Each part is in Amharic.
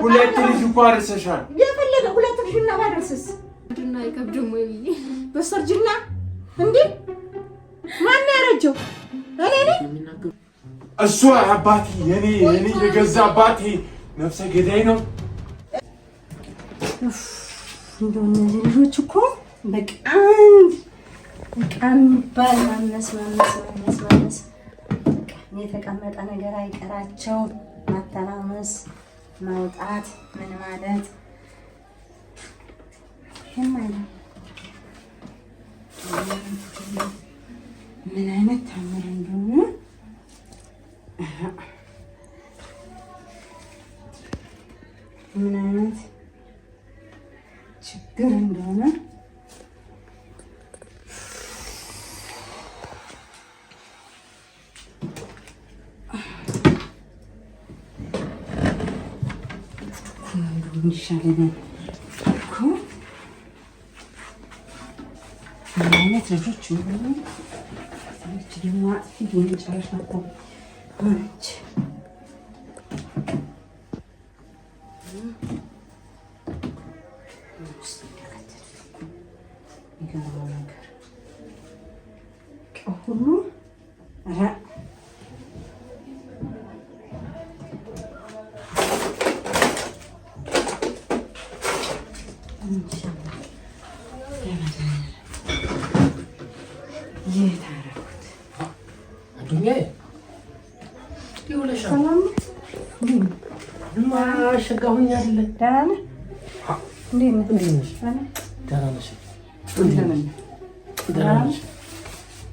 ሁለት ልጅ እኮ አርሰሻል። የፈለገ ሁለት ልጅና ባደርስስ ድና ይከብድም ወይ በሰርጅና እንዴ ማን ያረጀው እኔ ነኝ እሱ አባቴ የኔ የገዛ አባቴ ነፍሰ ገዳይ ነው። እንደው እነዚህ ልጆች እኮ በቃም ባልማነስ የተቀመጠ ነገር አይቀራቸው ማተናመስ ማውጣት ምን ማለት የማይለው ምን አይነት ታምር እንደሆነ ምን አይነት ችግር እንደሆነ ይሻለናል እኮ ምን አይነት ልጆች እንደሆኑ ደግሞ አጥፊ የመጨረሻ እኮ ሆነች። የሚገርመው ነገር ሁሉ ሸጋሁኝ አይደለ? ደህና ነህ? እንዴት ነህ? ደህና ነሽ?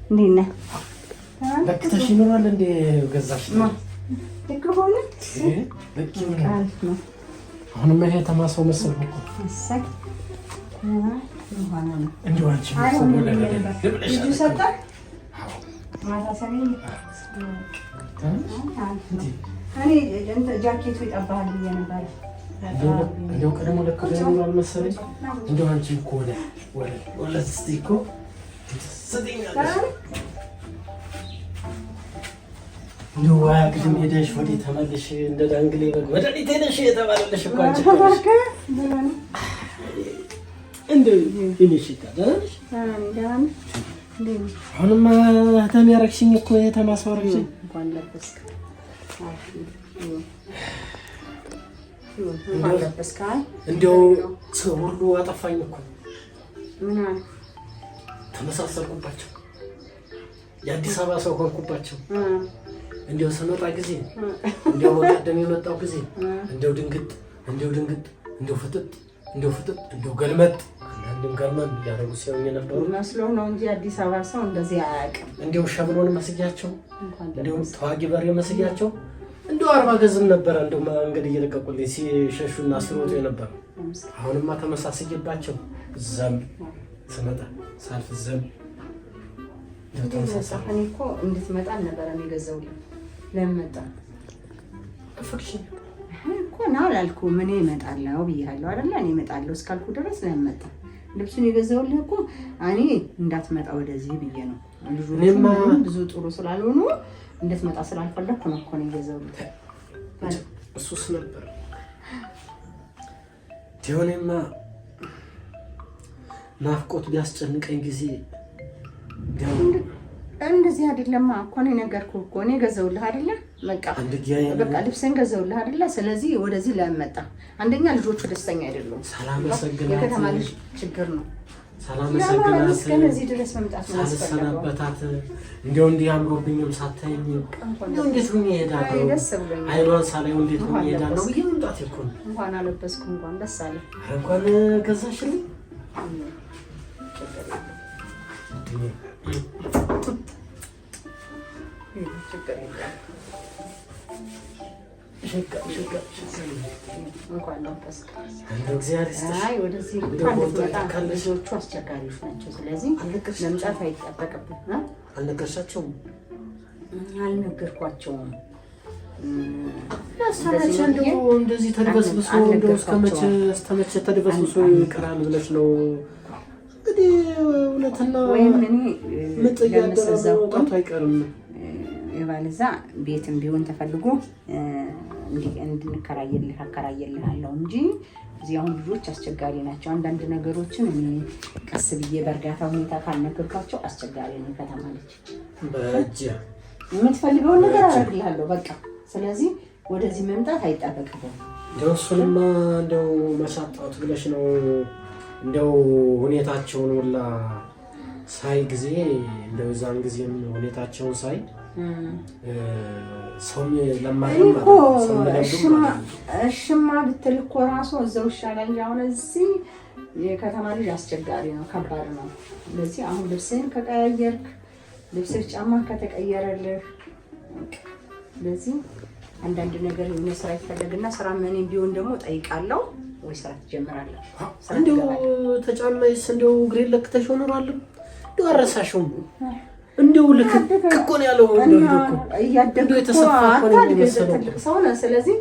እንዴት ነህ? ለክተሽ ይኖራል እንዴ? ገዛሽ ልክ ሆነ። ልክ ይሆናል። አሁንማ ይሄ ተማሰው መሰልኩ እኮ። እሰይ እንደው አንቺ ልጁ ሰጠህ? ማታ ሰሜን እኔ ጃኬቱ ይጠባሃል ብዬ ነበር። እንደው ቀደም ለካ ይኖራል መሰለኝ። እንደው አንቺ እኮ ወደ እስቲ እኮ ስትይኛለሽ እንደው ቅድም ሄደሽ ወዲህ ተመልሽ እንደ ዳንግሌ በግ መድኃኒት ሄደሽ የተባለልሽ እኮ አንቺ እንደው ይልሽታ ደረሽ አሁንማ ተም ያረክሽኝ እኮ የተማስወረክሽኝ እንኳን ለበስክ እንደው ሰው ሁሉ አጠፋኝ እኮ ምን ተመሳሰልኩባቸው። የአዲስ አበባ ሰው ሆንኩባቸው። እንደው ስመጣ ጊዜ እንደው በቀደም የመጣው ጊዜ እንደው ድንግጥ እንደው ፍጥጥ እንደው ገልመጥ አንድም ገርመን ያደረጉ ሲሆን የነበሩ መስሎ ነው እንጂ አዲስ አበባ ሰው እንደዚህ አያውቅም። እንደው ሸብሎን መስጊያቸው እንደው ተዋጊ በሬ መስጊያቸው እንደው አርባ ገዝም ነበር። እንደው መንገድ እየለቀቁልኝ ሲሸሹና ሲሮጡ የነበረ አሁንማ ተመሳስይባቸው ዘም ስመጣ ሳልፍ ዘም እኔ እኮ እንድትመጣ ነበር የገዛሁልህ። ለምን መጣ ፍክሽን እኮ ነው አላልኩም። እኔ እመጣለሁ ብያለሁ አይደለ? እኔ እመጣለሁ እስካልኩ ድረስ ለምን መጣ? ልብሱን የገዛሁልህ እኮ እኔ እንዳትመጣ ወደዚህ ብዬ ነው። ልጁ ብዙ ጥሩ ስላልሆኑ እንድትመጣ ስላልፈለኩ ነው እኮ ነው የገዛሁልህ። እሱስ ነበር ዲዮኔማ ናፍቆት ቢያስጨንቀኝ ጊዜ እንደዚህ አይደለም እኮ ነው ነገርኩህ እኮ ነው የገዛሁልህ አይደለ? በቃ ልብስን ገዛሁልህ አይደለ? ስለዚህ ወደዚህ ለምን መጣ? አንደኛ ልጆቹ ደስተኛ አይደሉም። ሰላም ሰግናት የከተማ ልጅ ችግር ነው። ሰላም ሰግናት እስከዚህ ድረስ መምጣት ነው ሳልሰናበታት እንደው እንዲህ አምሮብኝም ሳታይኝ እንደው እንዴት ሆኜ እሄዳለሁ? ደስ ብሎኛል። አይኗን ሳላየው እንዴት ሆኜ እሄዳለሁ ብዬ መምጣት እኮ ነው። እንኳን አለበስኩ እንኳን ደስ አለ እንኳን ገዛሽልኝ እንኳን ለበስክ እንደው እግዚአብሔር ይስጥሽ። አይ ወደዚህ ልጆቹ አስቸጋሪዎች ናቸው። ስለዚህ መምጣት አይጠበቅብህም። አልነገርሻቸውም? አልነገርኳቸውም። እንደዚህ ተድበስብሶ እንደው እስከመቼ ተድበስብሶ ይቀራል ብለሽ ነው እንግዲህ? እውነትና ወይም እኔ ምጥ እያደረገ መውጣቱ አይቀርም። የባለዛ ቤትም ቢሆን ተፈልጎ እንድንከራየልህ አከራየልሃለሁ እንጂ እዚህ አሁን ልጆች አስቸጋሪ ናቸው። አንዳንድ ነገሮችን እኔ ቀስ ብዬ በእርጋታ ሁኔታ ካልነገርኳቸው አስቸጋሪ ነው። ከተማ ልጅ በእጅ የምትፈልገውን ነገር አደርግልሃለሁ በቃ። ስለዚህ ወደዚህ መምጣት አይጠበቅብህም። እንደው እሱንማ እንደው መሳጣቱ ብለሽ ነው። እንደው ሁኔታቸውን ሁላ ሳይ ጊዜ እንደው እዛን ጊዜም ሁኔታቸውን ሳይ ሰው ለማለም እሽማ ብትል እኮ ራሱ እዛው ይሻላል እንጂ አሁን እዚህ የከተማ ልጅ አስቸጋሪ ነው፣ ከባድ ነው። ስለዚህ አሁን ልብስህን ከቀያየርክ ልብስህ ጫማ ከተቀየረልህ ስለዚህ አንዳንድ ነገር መስራ ይፈልግና ስራ ምን ቢሆን ደግሞ ጠይቃለሁ ወይ ስራ ትጀምራለህ። እንደው ተጫማይስ እንደው ግሬ ለክተሽ ሆኖራል እንደው አረሳሽው እንደው ልክ እኮ ነው ያለው እንደው የተሰፋ ሰው ነው። ስለዚህ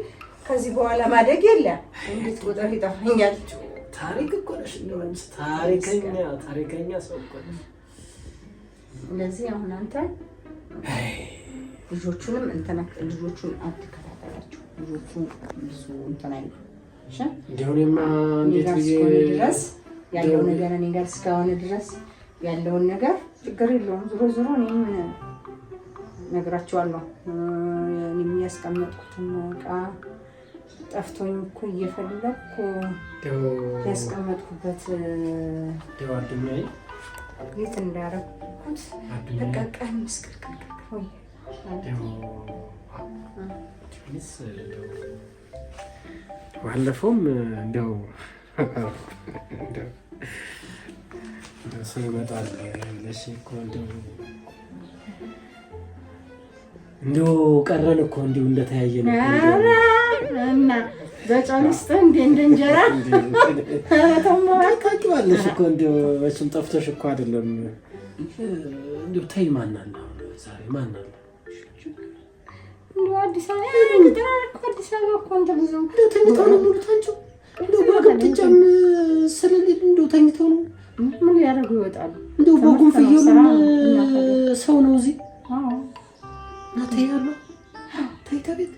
ከዚህ በኋላ ማደግ የለም። እንዴት ቁጥር ይጠፋኛል። ታሪክ እኮ ነሽ ታሪከኛ ሰው እኮ ነሽ። ስለዚህ አሁን አንተ ልጆቹንም ልጆቹን አትከታተላቸው። ልጆቹ ብዙ እንትን አይሉ እሺ። እንደውም እንዴት ድረስ ያለው ነገር እኔ ጋር እስካሁን ድረስ ያለውን ነገር ችግር የለውም። ዞሮ እኔም ነግራቸዋለሁ። እኔም ያስቀመጥኩትን ዕቃ ጠፍቶኝ እኮ እየፈለኩ ያስቀመጥኩበት ደዋድኛዬ የት እንዳደረኩት በቃ ቀን ምስቅልቅል ወይ ባለፈውም እንደው ሰው ይመጣል ለሽ እኮ እንደው ቀረን እኮ እንደው እንደተያየን እና በጫንስተ እንደ እንጀራ ታውቂዋለሽ እኮ እንደው እሱም ጠፍቶሽ እኮ አይደለም። እንደው ተይ ማን አለ ዛሬ ማን አለ አዲስ አበባ እኮ እንትን ብዙ ተኝተው ነው የሚሉት አንቺ እንደው በግብጥጫም ስለሌለ እንደው ተኝተው ነው ምን ያደርጉ ይወጣሉ። እንደው በጉን ፍየሉም ሰው ነው እዚህ ተይ ያለው ተይ ከቤት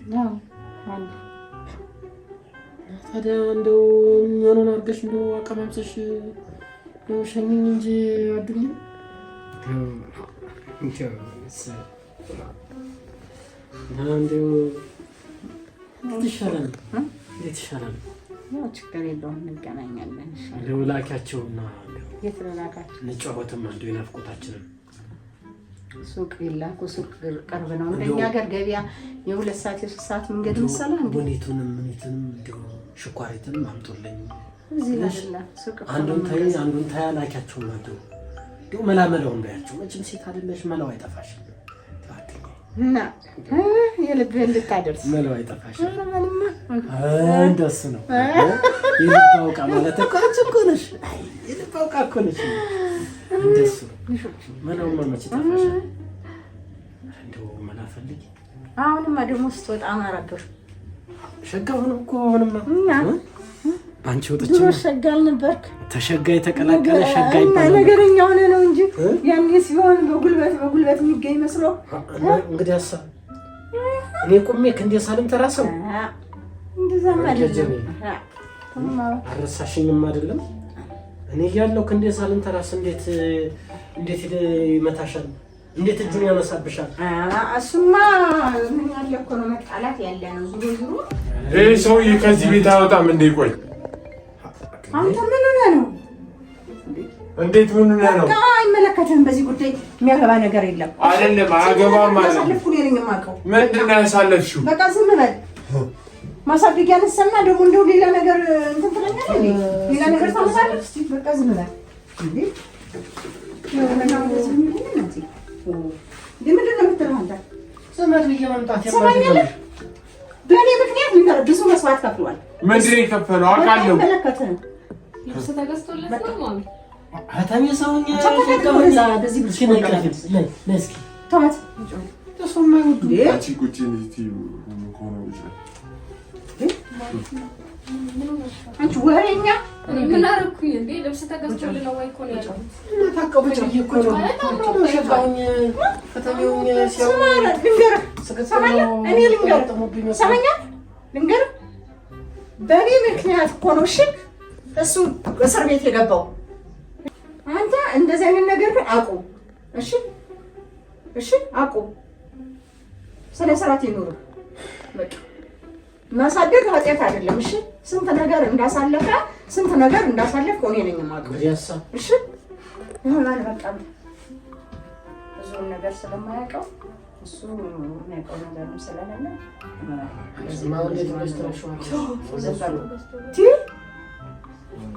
ታዲያ እንደው የሚሆነውን አድርገሽ እንደው አቀማምሰሽ ሸኝኝ እንጂ አዱኛ እንደው ይሻላል ይሻላል። ችግር የለውም እንገናኛለን። እንደው ላኪያቸውና የት ላካቸው እንጫወትም እንደው የናፍቆታችንን ሱቅ ይላኩ። ሱቅ ቅርብ ነው እንደኛ ሀገር ገበያ የ2 ሰዓት የ3 ሰዓት መንገድ መሰለህ። ቦኔቱንም እንደው ሽኳሪትንም አምጡልኝ እዚህ አይደለ ሱቅ አንዱን ታይ ላኪያቸውና እንደው መላመለው እንዳያቸው መቼም ሴት አይደለሽ መላው አይጠፋሽ እና የልብህን ልታደርስ መላው አይጠፋሽ እንደሱ ነው። የልብ አውቃ ማለት እኮ ነሽ። የልብ አውቃ እኮ ነሽ እንደሱ መላውማ መቼ ጠፋሽ? እንደው መላ ፈልጊ። አሁንማ ደግሞ ስትወጣ አማራብር ሸጋው ነው እኮ አሁንማ ባንቺ ወጥቼ ድሮ ሸጋ አልነበርክ። ተሸጋ የተቀላቀለ ሸጋ ይባላል። ነገረኛ ሆነ ነው እንጂ ያኔ ሲሆን በጉልበት የሚገኝ መስሎ እንግዲህ አሳ እኔ ቆሜ ክንዴ ሳልም ተራሰው እንደዛ ማለት ነው። አረሳሽኝም አይደለም እኔ ያለው ክንዴ ሳልም ተራስ እንዴት ይመታሻል? እንዴት እጁን ያነሳብሻል? እሱማ ምን ያለ እኮ ነው መጣላት ያለ ነው። ዙሩ ይሄ ሰውዬ ከዚህ ቤት አይወጣም እንዴ? ቆይ አንተ ምን ሆነህ ነው? እንዴት ምን ሆነህ ነው? አይመለከትህም። በዚህ ጉዳይ የሚያገባ ነገር የለም። አይደለም አያገባም ማለት ነው። አሳልፉ ነኝ የማውቀው። ምንድን ነው ያሳለፍሽው? በቃ ዝም በል። ማሳደጊያ ነሰና ደግሞ እንደው ሌላ ነገር እንትን ትለኛለህ እንዴ? ሌላ ነገር ታመጣለህ? እስቲ በቃ ዝም በል እንዴ። ምንድን ነው የምትለው አንተ? ዘመድ ብዬ መምጣት ሰማኛለህ? በእኔ ምክንያት ምን ብዙ መስዋዕት ከፍሏል። ምንድን ነው የከፈለው? አውቃለሁ። አይመለከትህም። ልብስ ተገዝቶለት ነው ማሚ። አታሚ ሰውኛ በዚህ ብቻ ነስኪ ተዋት። ተሰማ ይወዱ አንቺ ቁጭ እንዴት ሆነ ወጭ አንቺ ወሬኛ ምን አደረኩኝ እንዴ? ልብስ ተገዝቶልኝ ነው ወይ እኮ ነው ያለው። እና ታቀበጭ እኮ ነው ሸጋውኝ ከተሚውኝ ሲያው ሰማኛ እኔ ልንገር ሰማኛ ልንገርህ፣ በእኔ ምክንያት እኮ ነው እሺ እሱ እስር ቤት የገባው። አንተ እንደዚህ አይነት ነገር ግን አቁም እሺ፣ እሺ አቁም። ስነ ስርዓት ይኑር። በቃ ማሳደግ ኃጢአት አይደለም እሺ። ስንት ነገር እንዳሳለፈ ስንት ነገር እንዳሳለፍ እኔ ነኝ የማውቀው እሺ። ይሆናል በቃ ብዙውን ነገር ስለማያውቀው እሱ የሚያውቀው ነገር ስለሌለ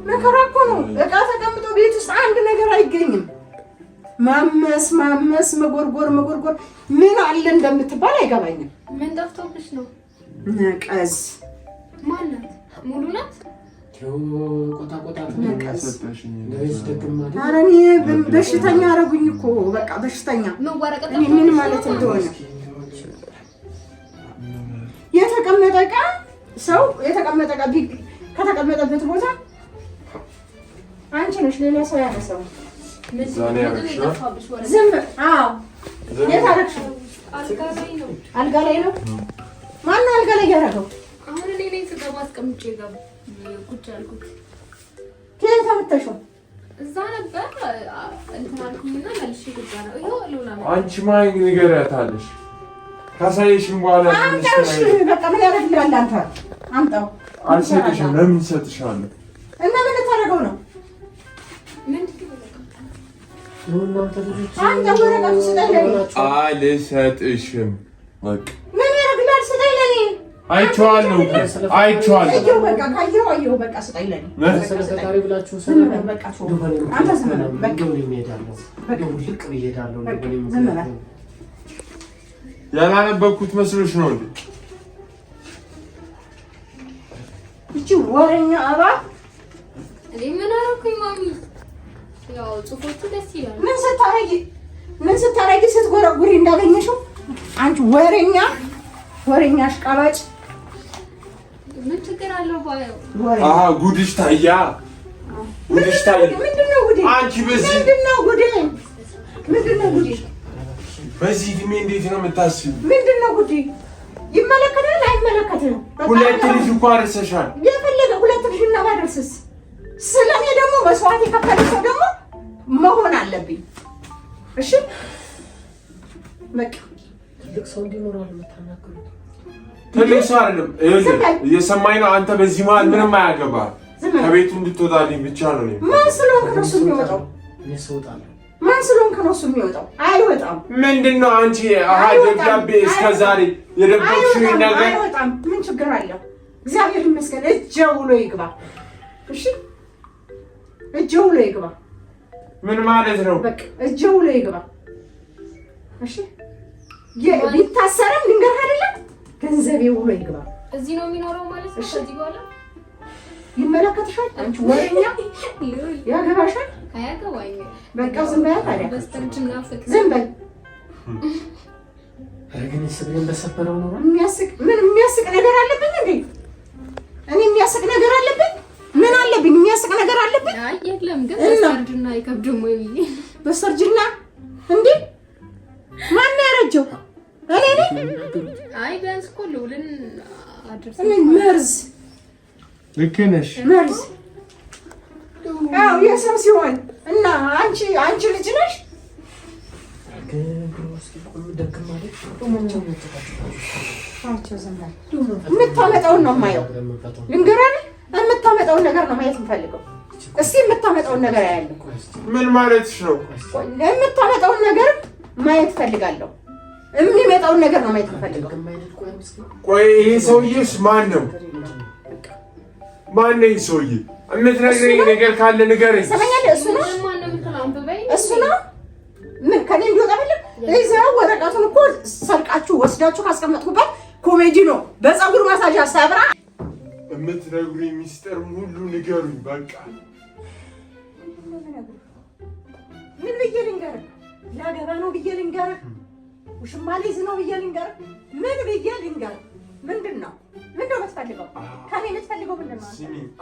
መከራ እኮ ነው። እቃ ተቀምጦ ቤት ውስጥ አንድ ነገር አይገኝም። ማመስ መጎርጎር ምን አለ እንደምትባል አይገባኝም። ምን ጠፍቶብሽ ነው? ነቀዝ ማናት? ሙሉ ናት? ኧረ እኔ በሽተኛ አደረጉኝ እኮ በቃ በሽተኛ። እኔ ምን ማለት እንደሆነ የተቀመጠ ዕቃ ሰው የተቀመጠ ዕቃ ከተቀመጠበት ቦታ አንቺ ነሽ ሌላ ሰው ያነሳው። ዝም አዎ፣ የት አደረግሽው? አልጋ ላይ ነው። ማነው አልጋ ላይ ያደረገው? አሁን እኔ ነኝ ስገባ አስቀምጬ ቁጭ ያልኩት። ከየት ተመተሽው? እዛ ነበር እንትን አልኩኝና መልሼ ቁጭ አደረገው። ይኸው ሉላ አንቺ ማን ንገሪያታለሽ? ካሳየሽም በኋላ አምጣው። እሺ በቃ ምን ያደርግልሃል አንተ? አምጣው። አልሰጥሽም። ለምን እሰጥሻለሁ? እና ምን ልታደርገው ነው? አልሰጥሽም። በቃ ምን ያደርግልሃል? ስጠኝ ለኔ። አይቼዋለሁ። አየሁ በቃ ካየሁ አየሁ በቃ ስጠኝ ለኔ። ያላነበብኩት መስሎሽ ነው እንዴ? እቺ ወሬኛ አባ እኔ ምን አደረኩኝ ማሚ? ያው ጽፎቹ ደስ ይላል። ምን ስታረጊ ስትጎረጉሪ እንዳገኘሽው አንቺ ወሬኛ አሽቃባጭ። ምን ችግር አለው ባየው? አሃ ጉድሽ ታያ ጉድሽ ታያ። ምንድነው ጉዴ? አንቺ በዚህ ምንድነው ጉዴ? በዚህ እድሜ እንዴት ነው የምታስቢው? ምንድነው ጉዴ? ይመለከታል አይመለከትም? ሁለት ልጅ እኮ አርሰሻል። የፈለገ ሁለት ልጅ እና ባደርስስ ስለኔ ደግሞ መስዋዕት የከፈለ ሰው ደግሞ መሆን አለብኝ። እሺ በቃ ትልቅ ሰው እንዲኖራል የምታናግሩት። ትልቅ ሰው አይደለም። እየሰማኝ ነው። አንተ በዚህ መሀል ምንም አያገባህም። ከቤቱ እንድትወጣልኝ ብቻ ነው። ማን ስለሆንክ ነው እሱ የሚወጣው? እኔ ስወጣለሁ። ማን ስለሆንክ ነው እሱ የሚወጣው? አይወጣም። ምንድን ነው አንቺ ደብዳቤ እስከዛሬ የደበቅሽው ነገር? አይወጣም። ምን ችግር አለው? እግዚአብሔር ይመስገን እጄ ውሎ ይግባ። እሺ እጄ ውሎ ይግባ። ምን ማለት ነው? በቃ እጄ ውሎ ይግባ። እሺ ቢታሰርም ልንገርህ አይደለም ገንዘቤ ውሎ ይግባ። እዚህ ነው የሚኖረው ማለት ነው። ከዚህ በኋላ ይመለከትሻል። አንቺ ወሬኛ ያገባሻል። አያገባኝ። በቃ ዝም በይ ታዲያ። በስተርጅና ፍቅር ዝም በይ። ግን ስብሬን በሰበረው ነው። የሚያስቅ ነገር አለብኝ እንዴ? እኔ የሚያስቅ ነገር አለብኝ? ምን አለብኝ? የሚያስቅ ነገር አለብኝ? አይ የለም። ግን በስተርጅና አይከብድም ወይ ብዬ። በስተርጅና እንዴ? ማን ያረጀው? እኔ ነኝ። አይ ቢያንስ እኮ ልውልን አድርስ። እኔ መርዝ ልክ ነሽ። መርዝ አዎ የሰው ሲሆን እና አንቺ ልጅ ነሽ። የምታመጣውን ነው የማየው። ልንገርህ፣ የምታመጣውን ነገር ነው ማየት የምፈልገው። እስኪ የምታመጣውን ነገር ያያለሁ። ምን ማለትሽ ነው? የምታመጣውን ነገር ማየት ፈልጋለሁ። የሚመጣውን ነገር ነው ማየት የምፈልገው። ቆይ ይሄ ሰውዬስ ማን ነው? ማን ነው ይሄ ሰውዬ? የምትነግረኝ ነገር ካለ ንገረኝ። ሰማኛለህ? እሱ ነው ምን ከኔ እንዲወጣ አይደለም። እዛው ወረቀቱን እኮ ሰርቃችሁ ወስዳችሁ ካስቀመጥኩበት ኮሜዲ ነው። በፀጉር ማሳጅ አሳብራ የምትነግሩኝ ሚስጥር ሁሉ ንገሩኝ። በቃ ምን ብዬ ልንገርህ? ላገባ ነው ብዬ ልንገርህ? ውሽማ ልይዝ ነው ብዬ ልንገርህ? ምን ብዬ ልንገርህ? ምንድን ነው የምትፈልገው? ከኔ የምትፈልገው ምንድን ነው?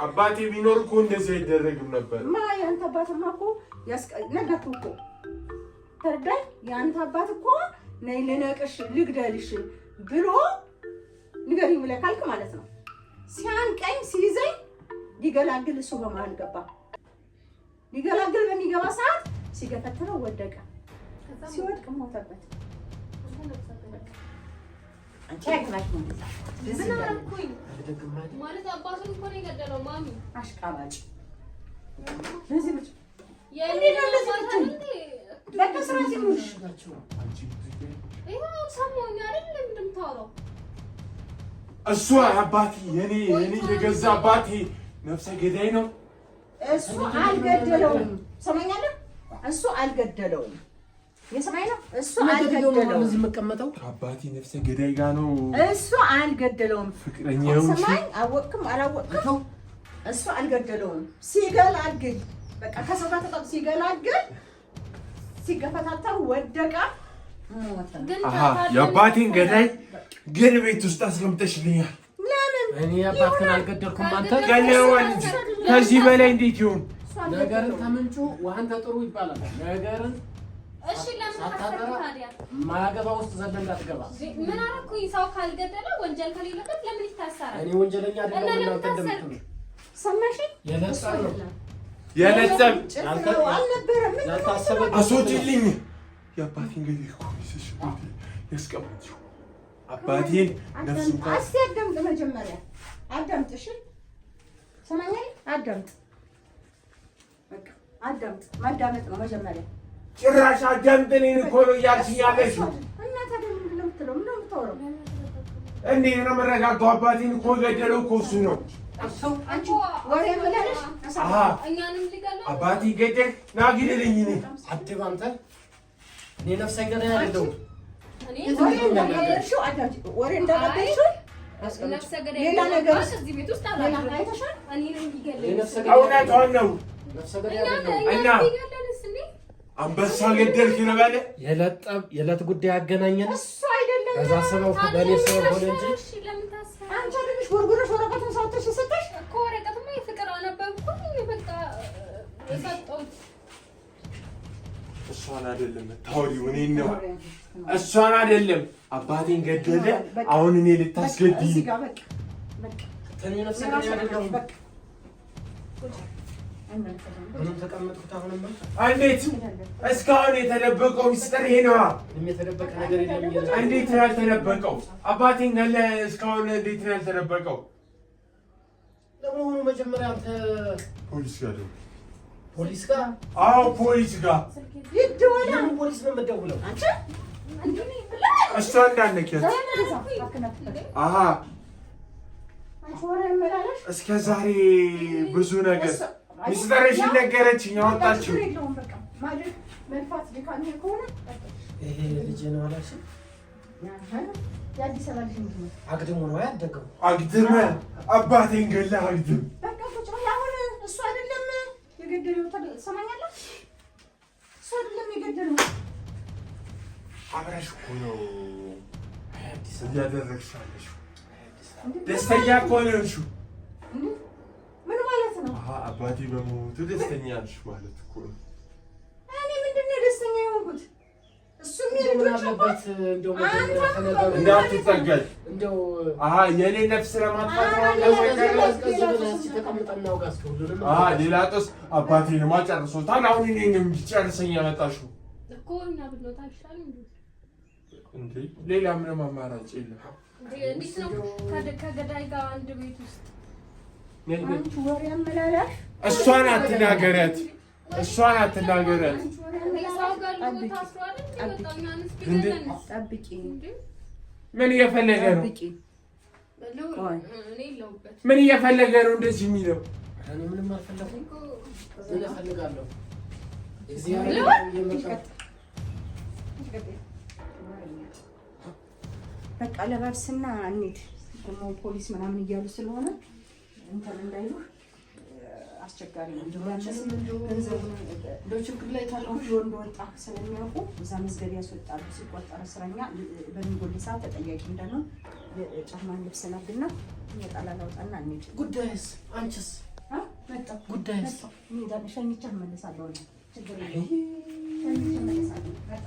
አባቴ ቢኖር እኮ እንደዚህ አይደረግም ነበር። የአንተ አባትማ እኮ ነገርኩህ እኮ ተረዳኝ። የአንተ አባት እኮ ነይ ልነቅሽ ልግደልሽ ብሎ ንገሪኝ ብለህ ካልክ ማለት ነው። ሲያንቀኝ ሲይዘኝ ሊገላግል እሱ በመሀል ገባ። ሊገላግል በሚገባ ሰዓት ሲገፈትረው ወደቀ። ሲወድቅ ሞተበት። አንቺ አይከራሽ ነው ምን አደረኩኝ ማለት አባቱን እኮ ነው የገደለው። ማሚ አሽቃባጭ ለዚህ ብቻ እሱ አባቴ የኔ የገዛ አባቴ ነፍሰ ገዳይ ነው። እሱ አልገደለውም። ሰማኛለህ? እሱ አልገደለውም። የሰማኝ ነው። እሱ አልገደለውም። እዚህ መቀመጠው አባቴ ነፍሰ ገዳይ ጋር ነው። እሱ አልገደለውም። ፍቅረኛው ሰማኝ። አወቅክም አላወቅክም እሱ አልገደለውም። ሲገላግል በቃ ከሰው ጋር ተጣጣ ሲገላግል ሲገፈታተር ወደቀ፣ ሞተ። የአባቴን ገዳይ ግን ቤት ውስጥ አስቀምጠሽልኛል። ለምን? እኔ አባትህን አልገደልኩም። አንተ ገለዋል። ከዚህ በላይ እንዴት ይሁን? ነገርን ከምንጩ ውሃን ተጥሩ ይባላል። ነገርን እሺ ለምን ታሰረ ታዲያ? ማያገባ ውስጥ ዘለ እንዳትገባ። ምን አደረኩኝ? ሰው ካልገደለ ወንጀል ከሌለበት ለምን ይታሰራል? እኔ ወንጀለኛ አይደለም። እናንተ እንደምትሉ ሰማሽኝ? የነጸር ነው የነጸር አልነበረም። ያልታሰበ አስወጪልኝ። የአባቴን ገዳይ እኮ ይዘሽ ያስቀምጥሽው አባቴን ነፍሱ ጋር እስቲ አዳምጥ። መጀመሪያ አዳምጥ። እሺ ሰማኛል። አዳምጥ። በቃ አዳምጥ። ማዳመጥ ነው መጀመሪያ። ጭራሽ አዳምጥ። እኔን እኮ ነው እያልሽኝ ያለሽው። እና ታዲያ ምንድን ነው የምትለው? ምንድን ነው የምታወራው? እንዴት ነው የምረጋጋው? አባቴን እኮ የገደለው እኮ እሱ ነው። አንቺ ወሬ ብለሽ እኛንም ሊገለው አባቴ ገደል ና ግደለኝ። እኔ አትብ አንተ እኔ ነፍሰ ገዳይ አይደለሁም። ወሬ እንዳነበርሽው ወሬ እንዳነበርሽው ነፍሰ ገዳይ ሌላ ነገር እዚህ ቤት ውስጥ ሌላ አይተሻል። እኔንም ሊገለው እውነቷን ነው። ነፍሰ ገዳይ አይደለሁም እና አንበሳ ገደልክ ነው ባለ የዕለት ጉዳይ ያገናኘን እሱ አይደለም። ከዛ ሰበብ በእኔ ሰበብ ሆነ እንጂ አንቺ አይደለሽ ጎርጎረሽ ወረቀቱን ሳትሽ ሰጠሽ እኮ ወረቀቱማ የፍቅር አነበብኩኝ። በቃ የሰጠሁት እሷን አይደለም ታውሪው እኔን ነው። እሷን አይደለም አባቴን ገደለ። አሁን እኔ ልታስገድኝ እዚህ ጋር በቃ በቃ እኔ ነፍሰ ገዳይ አይደለሁም። በቃ ምንም ተቀመጥኩት። አሁንማ እንዴት እስካሁን የተደበቀው ሚስጥር ይሄ ነዋ። ምንም የተደበቀ ነገር የለም። እንዴት ነው ያልተደበቀው? አባቴን ገለ እስካሁን እንዴት ነው ያልተደበቀው? ለመሆኑ መጀመሪያ አንተ ፖሊስ ጋር ነው። ፖሊስ ጋር? አዎ ፖሊስ ጋር ይደወላ። ለምን ፖሊስ ነው የምትደውለው? አንቺ እሷ እንዳነኪያት አሃ እስከ ዛሬ ብዙ ነገር ሚስጥርሽን ነገረችኝ። ያወጣችው ይሄ ልጅ ነው አላልሽ? አግድሞ ነው ያደገው። አግድመ አባቴን ገለህ አግድም። እሱ አይደለም የገደለው። ትሰማኛለህ? እሱ አይደለም የገደለው። አብረሽ እኮ ነው እያደረግሽ ያለሽው። ደስተኛ እኮ ነሽ። ምን ማለት ነው? አባቴ በሞቱ ደስተኛ ነሽ ማለት እኮ ነው። እኔ ምንድን ነው ደስተኛ የሆንኩት? እሱም የልጆች አባት እንዳትጠገል እንደው የኔ ነፍስ ለማጥፋት ሌላ ጦስ አባቴንማ ጨርሶታል። አሁን እኔን እንዲጨርሰኝ ያመጣሽው እኮ እና ብሎታ ይሻል እንዴ? ሌላ ምንም አማራጭ የለም። እንዴት ነው ከገዳይ ጋር አንድ ቤት ውስጥ አንቺ ወሬ አመላላሽ። እሷን አትናገሪያት፣ እሷን አትናገሪያት። ጠብቂ። ምን እየፈለገ ነው? ምን እየፈለገ ነው እንደዚህ የሚለው? እኔ ምንም አልፈለኩም። ምን እፈልጋለሁ? በቃ ለባብስና እንሂድ። ደግሞ ፖሊስ ምናምን እያሉ ስለሆነ እንትን እንዳይሉ አስቸጋሪ ነው። እንደው ችግር ላይ ታውቁ እንደወጣ ስለሚያውቁ እዛ መዝገብ ያስወጣሉ። ሲቆጠር እስረኛ በሚጎል ሰዓት ተጠያቂ እንዳልሆን ጫማን ልብስ ነግና የጣላላ ወጣና እንሂድ። ጉዳይስ አንቺስ? መጣ ጉዳይስ? ሸኝቼ እመለሳለሁ። ችግር የለም ሸኝቼ እመለሳለሁ። መጣ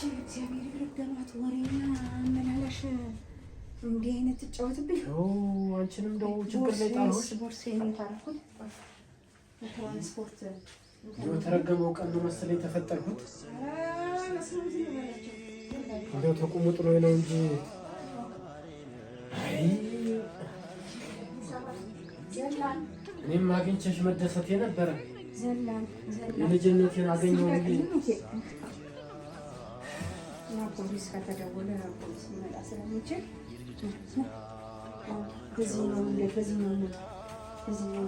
እግዚአብሔር ይረገማት ወሬኛ አመላላሽ እንዲህ አይነት ትጫወትብኝ። አንቺንም ደው ችግር ላይ ጣልሽ። ቦርሳዬን የታረኩት ትራንስፖርት የተረገመው ቀን ነው መሰለኝ የተፈጠርኩት። እንደው ተቆሙጥ ነው እንጂ አይ እኔም አግኝቼሽ መደሰቴ ነበረ። የልጅነቴን አገኘሁ እንጂ ፖሊስ ከተደወለ ፖሊስ ሊመጣ ስለሚችል በዚህ ነው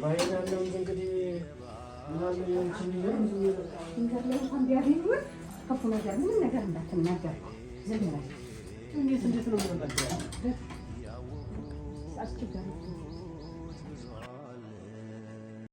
ባይናለው እንግዲህ ምናምን ያንቺን እንኳን ቢያገኙ ክፉ ነገር ምንም ነገር እንዳትናገር ዝም በል። እንዴት ነው የምናገረው? አስቸጋሪ